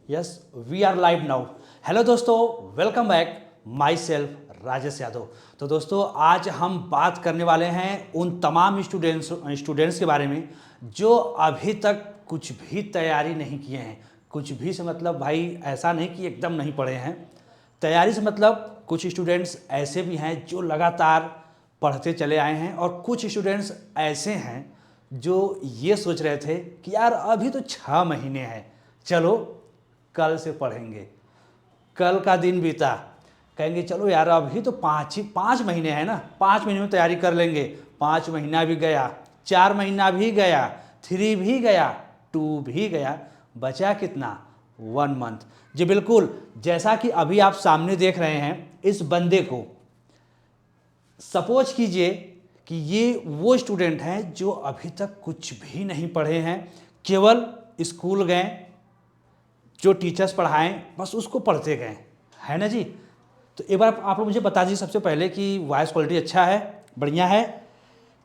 Yes we are live now. Hello दोस्तों, welcome back. Myself Rajesh Yadav. तो दोस्तों आज हम बात करने वाले हैं उन तमाम स्टूडेंट्स के बारे में जो अभी तक कुछ भी तैयारी नहीं किए हैं। कुछ भी से मतलब भाई ऐसा नहीं कि एकदम नहीं पढ़े हैं। तैयारी से मतलब कुछ स्टूडेंट्स ऐसे भी हैं जो लगातार पढ़ते चले आए हैं और कुछ स्टूडेंट्स ऐसे हैं जो ये सोच रहे थे कि यार अभी तो 6 महीने हैं, चलो कल से पढ़ेंगे। कल का दिन बीता, कहेंगे चलो यार अभी तो 5 महीने हैं ना, 5 महीने में तैयारी कर लेंगे। 5 महीना भी गया, 4 महीना भी गया, 3 भी गया, 2 भी गया, बचा कितना? 1 मंथ। जी बिल्कुल, जैसा कि अभी आप सामने देख रहे हैं इस बंदे को, सपोज कीजिए कि ये वो स्टूडेंट हैं जो अभी तक कुछ भी नहीं पढ़े हैं, केवल स्कूल गए, जो टीचर्स पढ़ाएं बस उसको पढ़ते गए, है ना जी। तो एक बार आप लोग मुझे बता दीजिए सबसे पहले कि वॉइस क्वालिटी अच्छा है, बढ़िया है।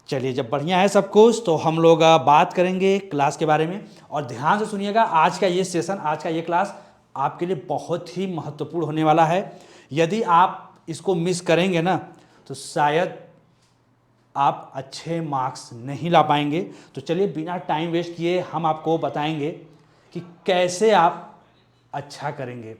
चलिए जब बढ़िया है सब कुछ तो हम लोग बात करेंगे क्लास के बारे में। और ध्यान से सुनिएगा, आज का ये सेशन, आज का ये क्लास आपके लिए बहुत ही महत्वपूर्ण होने वाला है। यदि आप इसको मिस करेंगे ना तो शायद आप अच्छे मार्क्स नहीं ला पाएंगे। तो चलिए बिना टाइम वेस्ट किए हम आपको बताएंगे कि कैसे आप अच्छा करेंगे।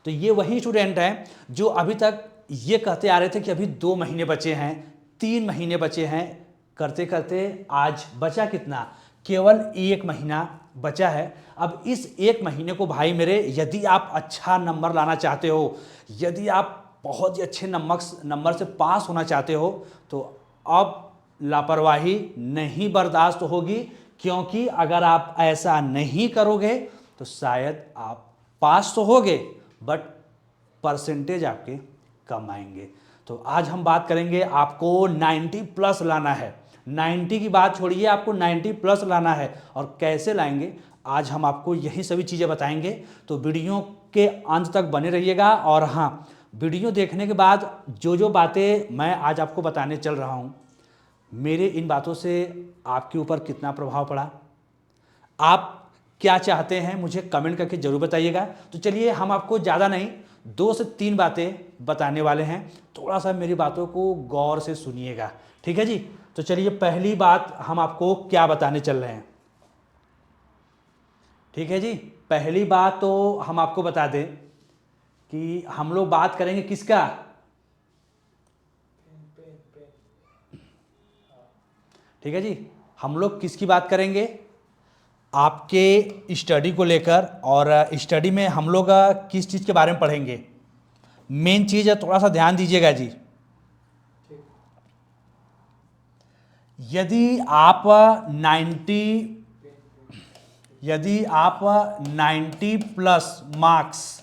तो ये वही स्टूडेंट हैं जो अभी तक ये कहते आ रहे थे कि अभी 2 महीने बचे हैं, 3 महीने बचे हैं, करते करते आज बचा कितना? केवल 1 महीना बचा है। अब इस 1 महीने को भाई मेरे, यदि आप अच्छा नंबर लाना चाहते हो, यदि आप बहुत ही अच्छे नंबर से पास होना चाहते हो तो अब लापरवाही नहीं बर्दाश्त होगी। क्योंकि अगर आप ऐसा नहीं करोगे तो शायद आप पास तो होगे बट परसेंटेज आपके कम आएंगे। तो आज हम बात करेंगे, आपको 90 प्लस लाना है। 90 की बात छोड़िए, आपको 90 प्लस लाना है। और कैसे लाएंगे आज हम आपको यही सभी चीज़ें बताएंगे। तो वीडियो के अंत तक बने रहिएगा। और हाँ, वीडियो देखने के बाद जो जो बातें मैं आज आपको बताने चल रहा हूँ, मेरे इन बातों से आपके ऊपर कितना प्रभाव पड़ा, आप क्या चाहते हैं, मुझे कमेंट करके जरूर बताइएगा। तो चलिए हम आपको ज़्यादा नहीं, 2 से 3 बातें बताने वाले हैं। थोड़ा सा मेरी बातों को गौर से सुनिएगा, ठीक है जी। तो चलिए पहली बात हम आपको क्या बताने चल रहे हैं, ठीक है जी। पहली बात तो हम आपको बता दें कि हम लोग बात करेंगे किसका? ठीक है जी, हम लोग किसकी बात करेंगे? आपके स्टडी को लेकर। और स्टडी में हम लोग किस चीज़ के बारे में पढ़ेंगे, मेन चीज़ है, थोड़ा सा ध्यान दीजिएगा जी। यदि आप 90 प्लस मार्क्स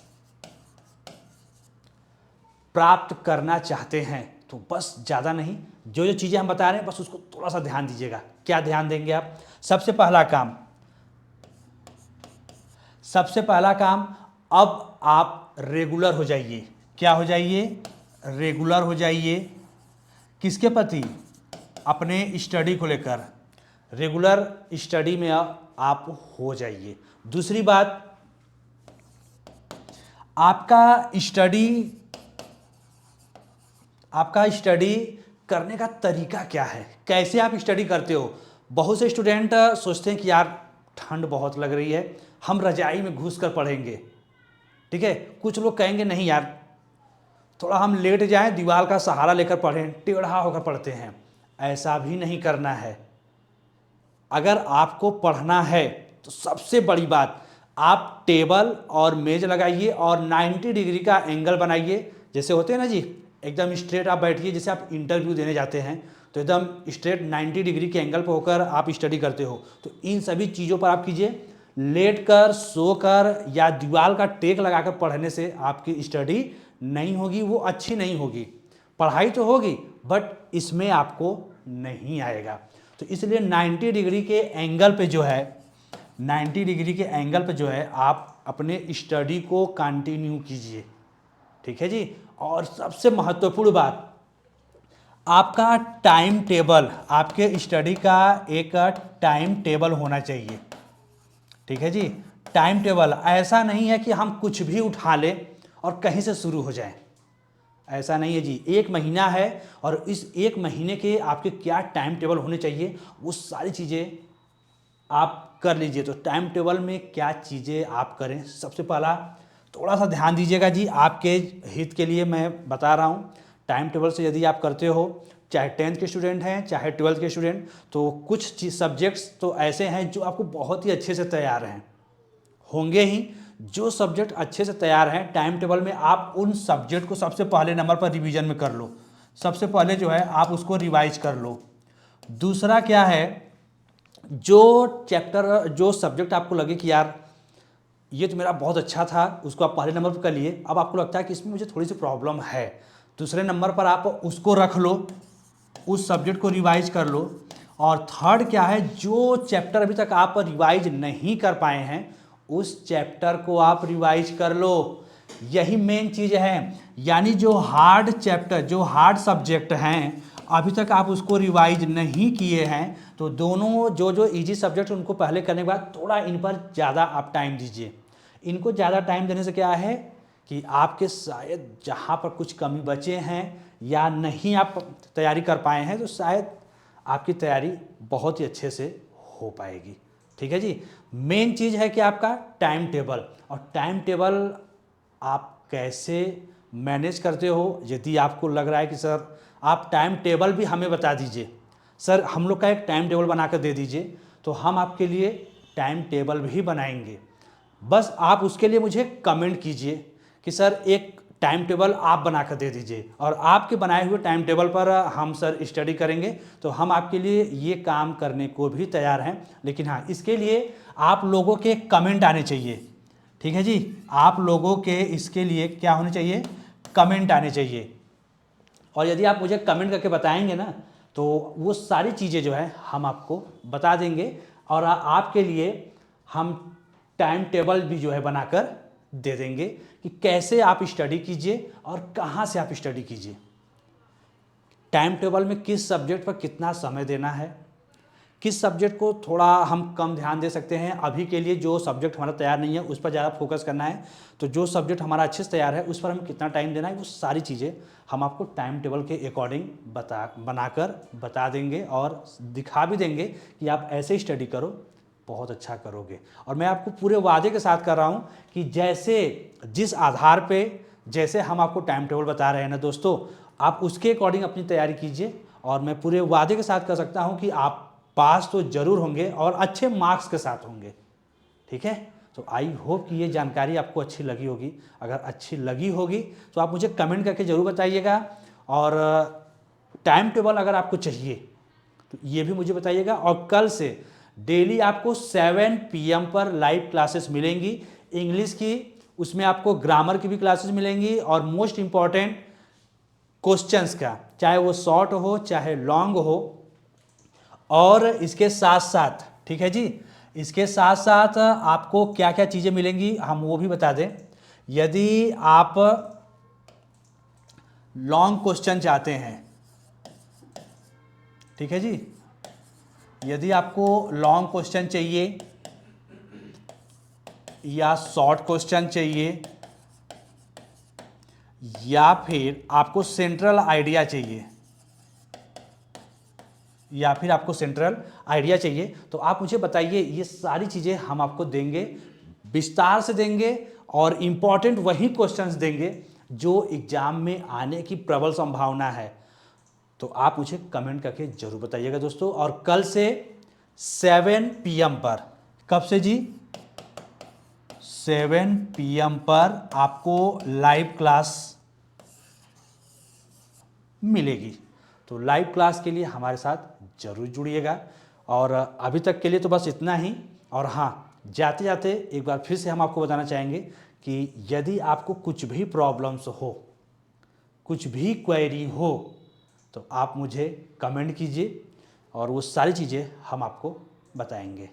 प्राप्त करना चाहते हैं तो बस ज़्यादा नहीं, जो जो चीज़ें हम बता रहे हैं बस उसको थोड़ा सा ध्यान दीजिएगा। क्या ध्यान देंगे आप? सबसे पहला काम, अब आप रेगुलर हो जाइए। क्या हो जाइए? रेगुलर हो जाइए। किसके प्रति? अपने स्टडी को लेकर रेगुलर स्टडी में आप हो जाइए। दूसरी बात, आपका स्टडी करने का तरीका क्या है, कैसे आप स्टडी करते हो। बहुत से स्टूडेंट सोचते हैं कि यार ठंड बहुत लग रही है, हम रजाई में घुस कर पढ़ेंगे, ठीक है। कुछ लोग कहेंगे नहीं यार, थोड़ा हम लेट जाएं, दीवार का सहारा लेकर पढ़ें, टेढ़ा होकर पढ़ते हैं। ऐसा भी नहीं करना है। अगर आपको पढ़ना है तो सबसे बड़ी बात, आप टेबल और मेज लगाइए और 90 डिग्री का एंगल बनाइए। जैसे होते हैं ना जी, एकदम स्ट्रेट आप बैठिए, जैसे आप इंटरव्यू देने जाते हैं तो एकदम स्ट्रेट 90 डिग्री के एंगल पर होकर आप स्टडी करते हो। तो इन सभी चीज़ों पर आप कीजिए। लेट कर, सो कर या दीवार का टेक लगाकर पढ़ने से आपकी स्टडी नहीं होगी, वो अच्छी नहीं होगी। पढ़ाई तो होगी बट इसमें आपको नहीं आएगा। तो इसलिए 90 डिग्री के एंगल पे जो है, 90 डिग्री के एंगल पे जो है आप अपने स्टडी को कंटिन्यू कीजिए, ठीक है जी। और सबसे महत्वपूर्ण बात, आपका टाइम टेबल, आपके स्टडी का एक टाइम टेबल होना चाहिए, ठीक है जी। टाइम टेबल ऐसा नहीं है कि हम कुछ भी उठा लें और कहीं से शुरू हो जाए, ऐसा नहीं है जी। 1 महीना है और इस 1 महीने के आपके क्या टाइम टेबल होने चाहिए वो सारी चीज़ें आप कर लीजिए। तो टाइम टेबल में क्या चीज़ें आप करें, सबसे पहला थोड़ा सा ध्यान दीजिएगा जी, आपके हित के लिए मैं बता रहा हूँ। टाइम टेबल से यदि आप करते हो, चाहे 10th के स्टूडेंट हैं चाहे 12th के स्टूडेंट, तो कुछ सब्जेक्ट्स तो ऐसे हैं जो आपको बहुत ही अच्छे से तैयार हैं, होंगे ही। जो सब्जेक्ट अच्छे से तैयार हैं टाइम टेबल में, आप उन सब्जेक्ट को सबसे पहले नंबर पर रिवीजन में कर लो। सबसे पहले जो है आप उसको रिवाइज कर लो। दूसरा क्या है, जो चैप्टर जो सब्जेक्ट आपको लगे कि यार ये तो मेरा बहुत अच्छा था, उसको आप पहले नंबर पर कर लिए, अब आपको लगता है कि इसमें मुझे थोड़ी सी प्रॉब्लम है, दूसरे नंबर पर आप उसको रख लो, उस सब्जेक्ट को रिवाइज कर लो। और थर्ड क्या है, जो चैप्टर अभी तक आप रिवाइज नहीं कर पाए हैं उस चैप्टर को आप रिवाइज कर लो। यही मेन चीज़ है। यानी जो हार्ड चैप्टर, जो हार्ड सब्जेक्ट हैं अभी तक आप उसको रिवाइज नहीं किए हैं, तो दोनों जो जो इजी सब्जेक्ट उनको पहले करने के बाद थोड़ा इन पर ज़्यादा आप टाइम दीजिए। इनको ज़्यादा टाइम देने से क्या है कि आपके शायद जहाँ पर कुछ कमी बचे हैं या नहीं आप तैयारी कर पाए हैं, तो शायद आपकी तैयारी बहुत ही अच्छे से हो पाएगी। ठीक है जी। मेन चीज़ है कि आपका टाइम टेबल, और टाइम टेबल आप कैसे मैनेज करते हो। यदि आपको लग रहा है कि सर आप टाइम टेबल भी हमें बता दीजिए, सर हम लोग का एक टाइम टेबल बना कर दे दीजिए, तो हम आपके लिए टाइम टेबल भी बनाएंगे। बस आप उसके लिए मुझे कमेंट कीजिए कि सर एक टाइम टेबल आप बना कर दे दीजिए, और आपके बनाए हुए टाइम टेबल पर हम सर स्टडी करेंगे। तो हम आपके लिए ये काम करने को भी तैयार हैं, लेकिन हाँ इसके लिए आप लोगों के कमेंट आने चाहिए। ठीक है जी, आप लोगों के इसके लिए क्या होने चाहिए, कमेंट आने चाहिए। और यदि आप मुझे कमेंट करके बताएंगे ना, तो वो सारी चीज़ें जो है हम आपको बता देंगे, और आपके लिए हम टाइम टेबल भी जो है बनाकर दे देंगे कि कैसे आप स्टडी कीजिए और कहाँ से आप स्टडी कीजिए। टाइम टेबल में किस सब्जेक्ट पर कितना समय देना है, किस सब्जेक्ट को थोड़ा हम कम ध्यान दे सकते हैं। अभी के लिए जो सब्जेक्ट हमारा तैयार नहीं है उस पर ज़्यादा फोकस करना है, तो जो सब्जेक्ट हमारा अच्छे से तैयार है उस पर हमें कितना टाइम देना है, वो सारी चीज़ें हम आपको टाइम टेबल के अकॉर्डिंग बनाकर बता देंगे और दिखा भी देंगे कि आप ऐसे स्टडी करो, बहुत अच्छा करोगे। और मैं आपको पूरे वादे के साथ कर रहा हूँ कि जैसे जिस आधार पर जैसे हम आपको टाइम टेबल बता रहे हैं ना दोस्तों, आप उसके अकॉर्डिंग अपनी तैयारी कीजिए, और मैं पूरे वादे के साथ कर सकता हूँ कि आप पास तो जरूर होंगे और अच्छे मार्क्स के साथ होंगे। ठीक है, तो आई होप कि ये जानकारी आपको अच्छी लगी होगी। अगर अच्छी लगी होगी तो आप मुझे कमेंट करके ज़रूर बताइएगा, और टाइम टेबल अगर आपको चाहिए तो ये भी मुझे बताइएगा। और कल से डेली आपको 7 PM पर लाइव क्लासेस मिलेंगी इंग्लिश की, उसमें आपको ग्रामर की भी क्लासेस मिलेंगी, और मोस्ट इम्पॉर्टेंट क्वेश्चंस का, चाहे वो शॉर्ट हो चाहे लॉन्ग हो। और इसके साथ साथ, ठीक है जी, इसके साथ साथ आपको क्या क्या चीज़ें मिलेंगी हम वो भी बता दें। यदि आप लॉन्ग क्वेश्चन चाहते हैं, ठीक है जी, यदि आपको लॉन्ग क्वेश्चन चाहिए या शॉर्ट क्वेश्चन चाहिए, या फिर आपको सेंट्रल आइडिया चाहिए, या फिर आपको सेंट्रल आइडिया चाहिए, तो आप मुझे बताइए। ये सारी चीज़ें हम आपको देंगे, विस्तार से देंगे, और इम्पॉर्टेंट वही क्वेश्चंस देंगे जो एग्जाम में आने की प्रबल संभावना है। तो आप मुझे कमेंट करके जरूर बताइएगा दोस्तों। और कल से 7 PM पर, कब से जी, 7 PM पर आपको लाइव क्लास मिलेगी। तो लाइव क्लास के लिए हमारे साथ जरूर जुड़िएगा। और अभी तक के लिए तो बस इतना ही। और हाँ, जाते जाते एक बार फिर से हम आपको बताना चाहेंगे कि यदि आपको कुछ भी प्रॉब्लम्स हो, कुछ भी क्वेरी हो, तो आप मुझे कमेंट कीजिए और वो सारी चीज़ें हम आपको बताएंगे।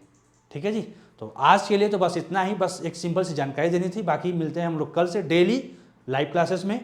ठीक है जी, तो आज के लिए तो बस इतना ही, बस एक सिंपल सी जानकारी देनी थी। बाकी मिलते हैं हम लोग कल से डेली लाइव क्लासेस में।